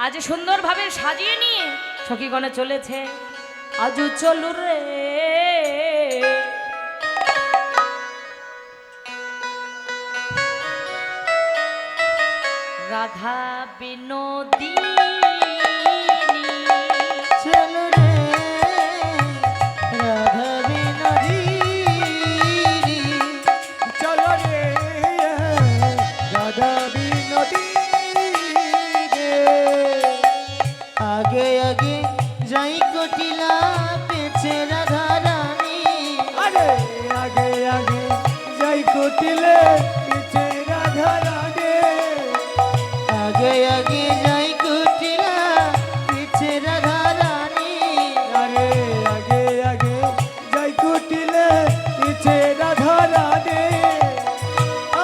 আজ সুন্দরভাবে সাজিয়ে নিয়ে সখীগণে চলেছে। আজু চলু রে রাধা বিনোদিনী, চলো রে রাধা বিনোদিনী, চলো রে রাধা বিনোদিনী। আগে আগে যাই কটিলা পেছে রাধা রানী, আরে আগে আগে যাই কটিলে পেছে রাধা রানী, আগে আগে যাই কটিলা পেছে রাধা রানী, আরে আগে আগে যাই কটিলে পেছে রাধা রানী।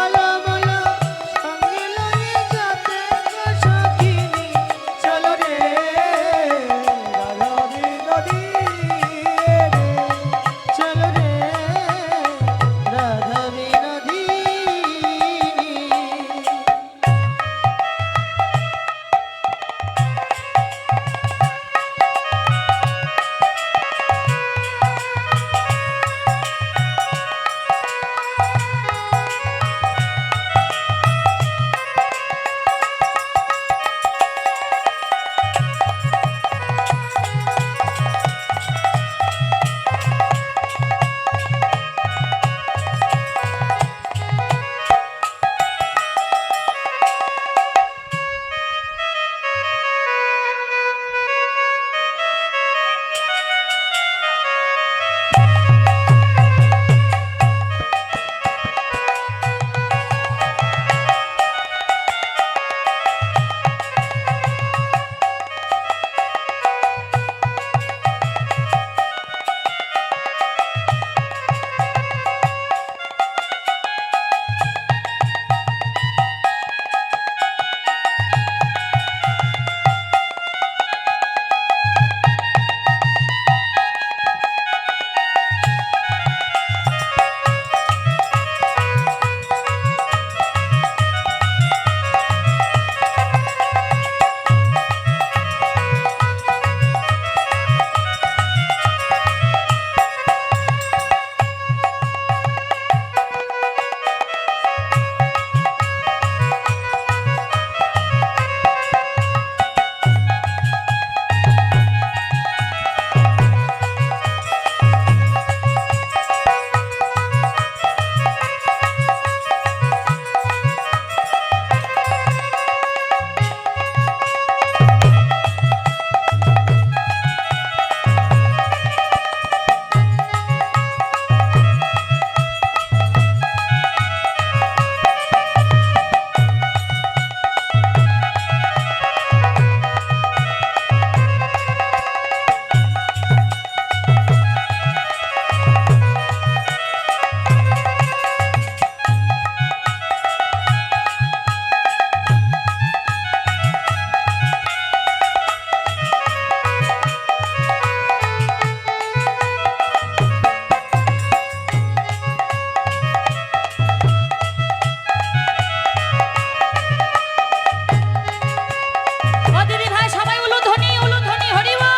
আলো বলো সঙ্গে লয়ে যাতে গো সখিনী, চলো রে রাধা বিনোদিনী, চলো রে রাধা বিনোদিনী। ও দিদি ভাই সবাই উলুধ্বনি উলুধ্বনি, হরি বল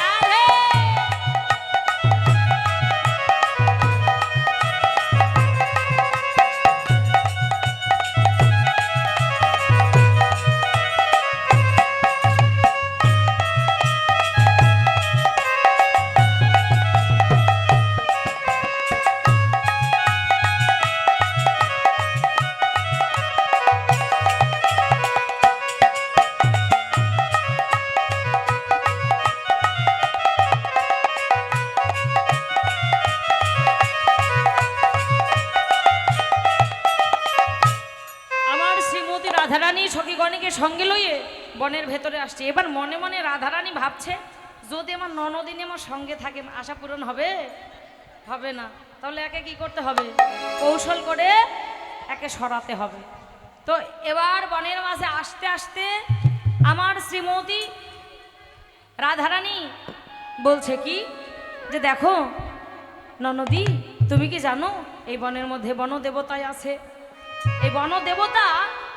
রাধে। আমার শ্রীমতী রাধারানী সখীগণকে সঙ্গে লইয়ে বনের ভেতরে আসছে। এবার মনে মনে রাধারানী ভাবছে, যদি আমার ননদিনী আমার সঙ্গে থাকে আশা পূরণ হবে? হবে না। তাহলে একে কি করতে হবে? কৌশল করে একে সরাতে হবে। তো এবার বনের মাঝে আসতে আসতে আমার শ্রীমতী রাধারানী বলছে কি, যে দেখো ননদি, তুমি কি জানো এই বনের মধ্যে বনদেবতায় আছে? এই বনদেবতা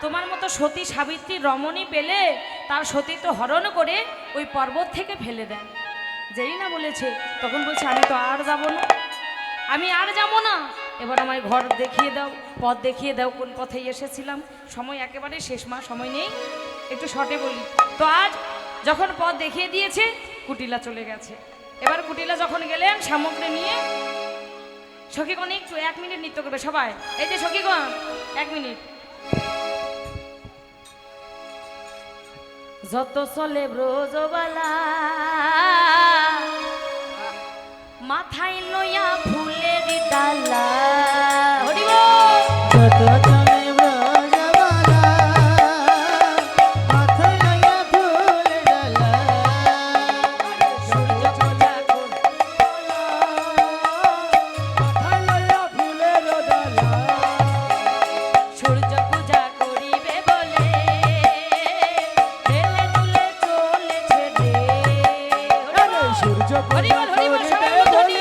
তোমার মতো সতী সাবিত্রী রমণী পেলে তার সতীত্ব হরণ করে ওই পর্বত থেকে ফেলে দেন। যেই না বলেছে তখন বলছে আমি তো আর যাব না, আমি আর যাব না। এবার আমায় ঘর দেখিয়ে দাও, পথ দেখিয়ে দাও, কোন পথে এসেছিলাম। সময় একেবারে শেষ, মা সময় নেই, একটু শর্টে বলি। তো আজ যখন পথ দেখিয়ে দিয়েছে, কুটিলা চলে গেছে। এবার কুটিলা যখন গেলেন সামগ্রী নিয়ে, সখীগণ একটু 1 মিনিট নৃত্য করবে সবাই। এই যে সখীগণ 1 মিনিট। যত চলে ব্রজবালা মাথায় লইয়া ফুলের ডালা, হরিব যত চলে ব্রজবালা মাথায় লইয়া ফুলের ডালা, সূর্য পূজা মাথায় লইয়া ফুলের ডালা, সূর্য পূজা করিবে বলে হেলে দুলে চলেছে রে। সূর্য হরি বল, হরি বল, সবাই বল, ধ্বনি।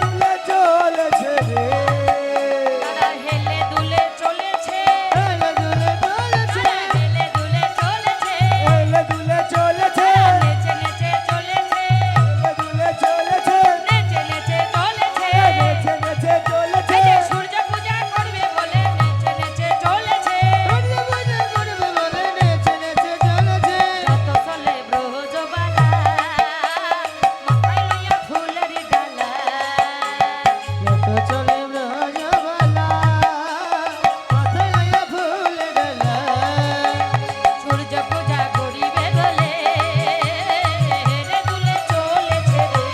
দুলে চলেছে রে, তারা হেলে দুলে চলেছে, হেলে দুলে চলেছে, তারা হেলে দুলে চলেছে, হেলে দুলে চলেছে, নেচে নেচে চলেছে, হেলে দুলে চলেছে, নেচে নেচে চলেছে। নেচে নেচে চলেছে, এই যে সূর্য পূজা করবে বলে নেচে নেচে চলেছে। সূর্য পূজা করবে বলে নেচে নেচে চলেছে, যত চলে ব্রজবালা মাথায় লইয়া ফুলের ডালা, যত চলে ব্রজবালা মাথায় লইয়া ফুলের ডালা, সূর্য পূজা করিবে বলে হেলে দুলে চলেছে রে।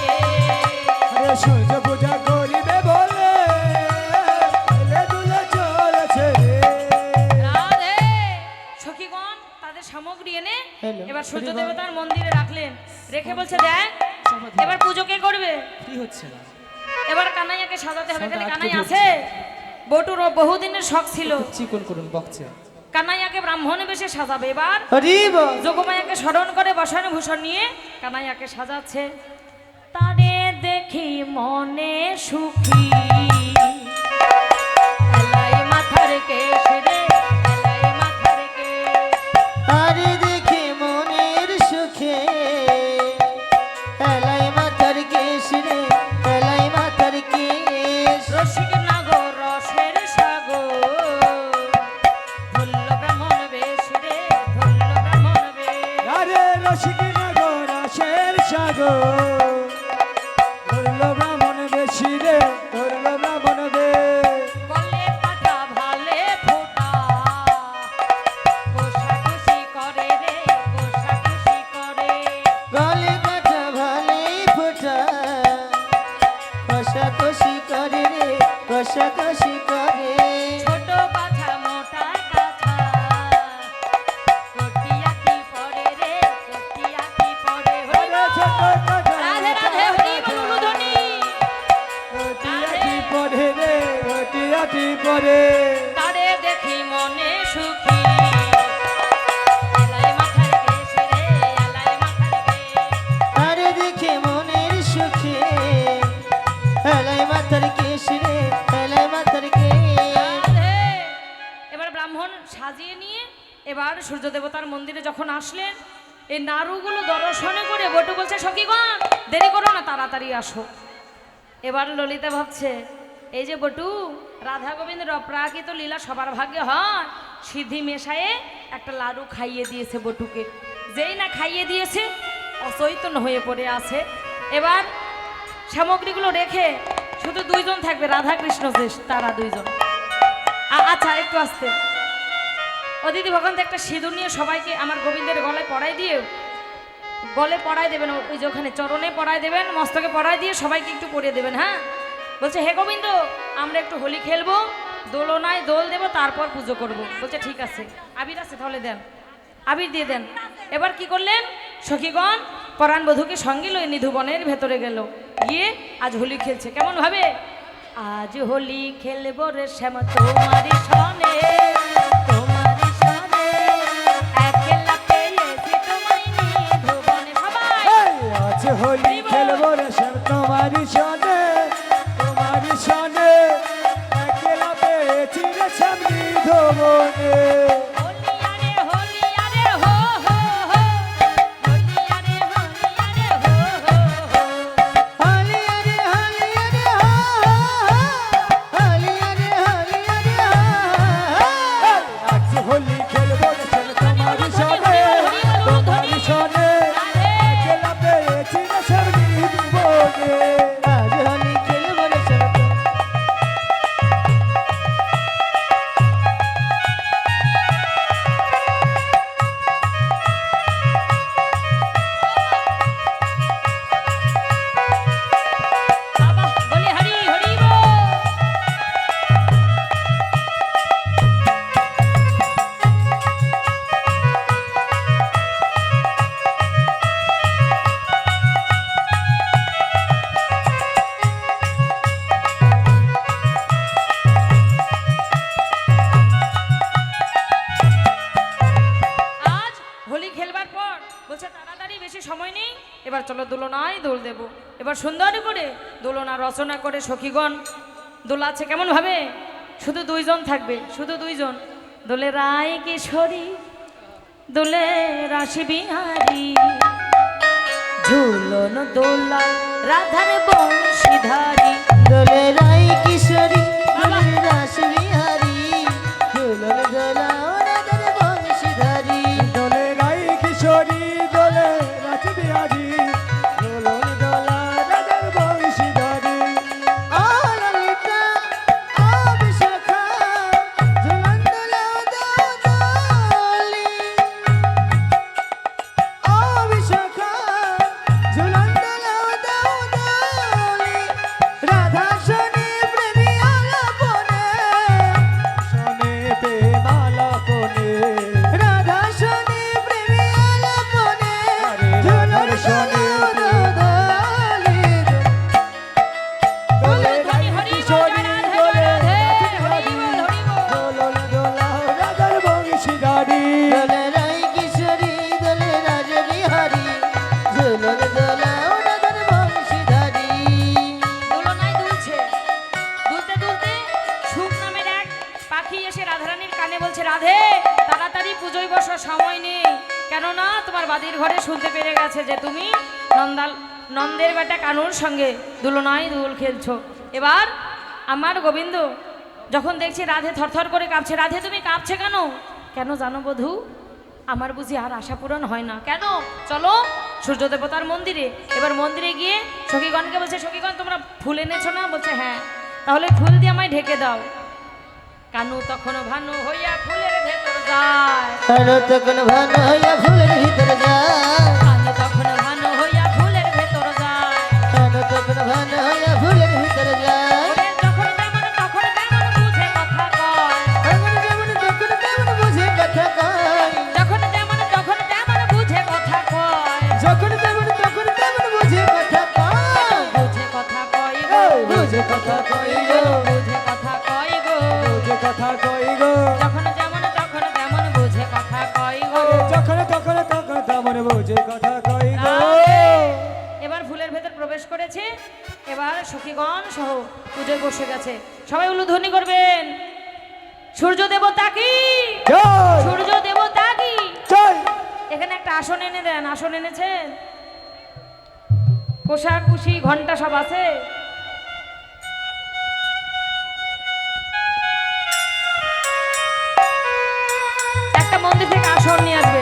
আরে সূর্য পূজা করিবে বলে হেলে দুলে চলেছে রে। রাধে। সখীগণ তাদের সামগ্রী এনে হ্যালো, এবার সূর্য হরিবল। দেবতার মন্দিরে রাখলেন, রেখে বলছে দেখ এবার পুজো কে করবে। কি হচ্ছে না? এবার কানাইয়াকে সাজাতে হবে। খালি সাদা কানাই আটকে আছে, বটুর বহুদিনের শখ ছিল চিকন করুন বকছে। কানাইয়াকে ব্রাহ্মণ বেশে সাজাবে। এবার হরিব যোগমায়াকে স্মরণ করে বসানো ভূষণ নিয়ে কানাইয়াকে সাজাচ্ছে। তারে দেখি মনে সুখী, এলাই মাথার কেশ রে, এলাই মাথার কেশ। আরে দেখে মনের সুখে এলাই মাথার কেশ রে, এলাই মাথার কেশ, রসিক নাগর রসের সাগর, ধন্য ব্রাহ্মণ বেশ রে, ধন্য ব্রাহ্মণ বেশ। আরে রসিক নগর শের সাগর, ধরল ব্রাহ্মণ বেশি রে, ধরল ব্রাহ্মণ বেশ, গলে কাটা ভালে ফোঁটা, কোষাকুষি করে রে, কোষাকুষি করে। গলে কাটা ভালে ফোটা, কষাকষি করে রে, কষাকষি করে, ছোট কাছা মোটা কাছা, কটিয়াটি পরে রে, কটিয়াটি পরে। হরি আরে ছোট বল। কাটা রাধে রাধে, হরি বল, উলুধ্বনি। ওটিয়াটি পড়ে রে, ওটিয়াটি পড়ে, তারে দেখি মনে সুখী, এলাই মাথার কেশ রে, এলাই মাথার কেশ। আরে দেখে মনের সুখে এলাই মাথার কেশ রে, এলাই মাথার কেশ, রাধে। এবার ব্রাহ্মণ সাজিয়ে নিয়ে এবার সূর্য দেবতার মন্দিরে যখন আসলেন, এই নাড়ুগুলো দর্শনে করে বটু বলছে সখীগণ দেরি করো না, তাড়াতাড়ি আসো। এবার ললিতা ভাবছে এই যে বটু রাধা গোবিন্দের অপ্রাকৃত লীলা সবার ভাগ্যে হয়, সিদ্ধি মেশায়ে একটা লাড়ু খাইয়ে দিয়েছে বটুকে। যেই না খাইয়ে দিয়েছে অচৈতন্য হয়ে পড়ে আছে। এবার সামগ্রীগুলো রেখে শুধু 2 জন থাকবে, রাধা কৃষ্ণ যে তারা 2 জন। আচ্ছা একটু আসতে ও দিদি ভগবান একটা সিঁদুর নিয়ে সবাইকে আমার গোবিন্দের গলায় পরাই দিয়ে, গলে পরাই দেবেন, ওই যে ওখানে চরণে পরাই দেবেন, মস্তকে পরাই দিয়ে সবাইকে একটু পরিয়ে দেবেন। হ্যাঁ বলছে হে গোবিন্দ আমরা একটু হোলি খেলবো, দোলনায় দোল দেবো, তারপর পুজো করব। বলছে ঠিক আছে, আবির আছে তাহলে দেন, আবির দিয়ে দেন। এবার কি করলেন সখীগণ, পরাণ বধূকে সঙ্গে লয়ে নিধুবনের ভেতরে গেল, গিয়ে আজ হোলি খেলছে। কেমন ভাবে, আজ হোলি খেলবো রে শ্যাম তোমারি সনে, তোমারি সনে, একলা পেয়েছি তোমায় নিধুবনে। সবাই আজ হোলি খেলবো রে শ্যাম তোমারি সনে, তোমারি সনে, একলা পেয়েছি সময় নেই, এবার চলো দোলনায় দোল দেব। এবার সুন্দর করে দোলনা রচনা করে সখীগণ দোলাচ্ছে কেমন ভাবে, শুধু দুইজন থাকবে, শুধু দুইজন। দোলে রায় কিশোরী, দোলে রাশি বিহারী, ঝুলন দোলা রাধার বংশীধারী। দোলে রাই কিশোরী দোলে রাস বিহারী, দোলন দোলাও রাধার বংশীধারী। দোলে রাই কিশোরী দোলে রাস বিহারী, দোলন দোলা রাধার বংশীধারী। ও ললিতা ও বিশাখা, ঝুলন দোলাও দাও দোলি। ও বিশাখা, ঝুলন দোলাও দাও দোলি। রাধা শোনে প্রেমী আলাপনে, শোনে প্রেমালাপনে, রাধা শোনে প্রেমী আলাপনে, আরে ঝুলন রাধার শোনে দোলাও দাও দোলি। দোলে ধ্বনি রাই হরি বল, কিশোরী জয় রাধে, দোলে জয় রাধে, রাস হরি বিহারী, বল, হরি বল। দোলন দোলাও রাধার বংশীধারী। দোলে রাই কিশোরী দোলে রাজ বিহারী, ঝুলন দোলাও রাধার বংশীধারী। দোলনায় দুলছে, দুলতে দুলতে সুখ নামের এক পাখি এসে রাধারানীর কানে বলছে, রাধে তাড়াতাড়ি পুজোয় বসার সময় নেই, কেননা তোমার বাদির ঘরে শুনতে পেরে গেছে যে তুমি নন্দের বেটা কানুর সঙ্গে দোলনায় দোল খেলছো। এবার আমার গোবিন্দ যখন দেখছি রাধে থরথর করে কাঁপছে, রাধে তুমি কাঁপছে কেন? কেন জানো বধূ, আমার বুঝি আর আশা পূরণ হয় না। কেন? চলো সূর্য দেবতার মন্দিরে। এবার মন্দিরে গিয়ে সখীগণকে বলছে, সখীগণ তোমরা ফুল এনেছো না? বলছে হ্যাঁ। তাহলে ফুল দিয়ে আমায় ঢেকে দাও। কানু তখন ভানু হইয়া ফুলের ভেতর যায়, আলো তখন ভান হইয়া ফুলের ভিতর যায়, কানু তখন ভানু হইয়া ফুলের ভেতর যায়। আলো তখন ভান হইয়া ফুলের ভিতর যায়। ওরে যখন যেমন তখন তেমন বুঝে কথা কয়, এমন যেমন তখন তেমন বুঝে কথা কয়, যখন যেমন তখন তেমন বুঝে কথা কয়। যখন তেমন তখন তেমন বুঝে কথা কয়। বুঝে কথা কয় গো, বুঝে কথা কই গো, বুঝে কথা কয় গো, বুঝে কথা কই গো, যখন যেমন তখন তেমন বুঝে কথা কয় গো। আরে যখন তখন তখন তেমন বুঝে কথা কই গো। এবার ফুলের ভেতর প্রবেশ করেছে, এবার সখীগণ সহ পুজোয় বসে গেছে। সবাই উলুধ্বনি করবেন, সূর্য দেবতা কি, জয় সূর্য দেবতা কি। জয়। এখানে একটা আসন এনে দেন, আসন এনেছেন, কোষাকুষি ঘন্টা সব আছে। একটা মন্দির থেকে আসন নিয়ে আসবেন।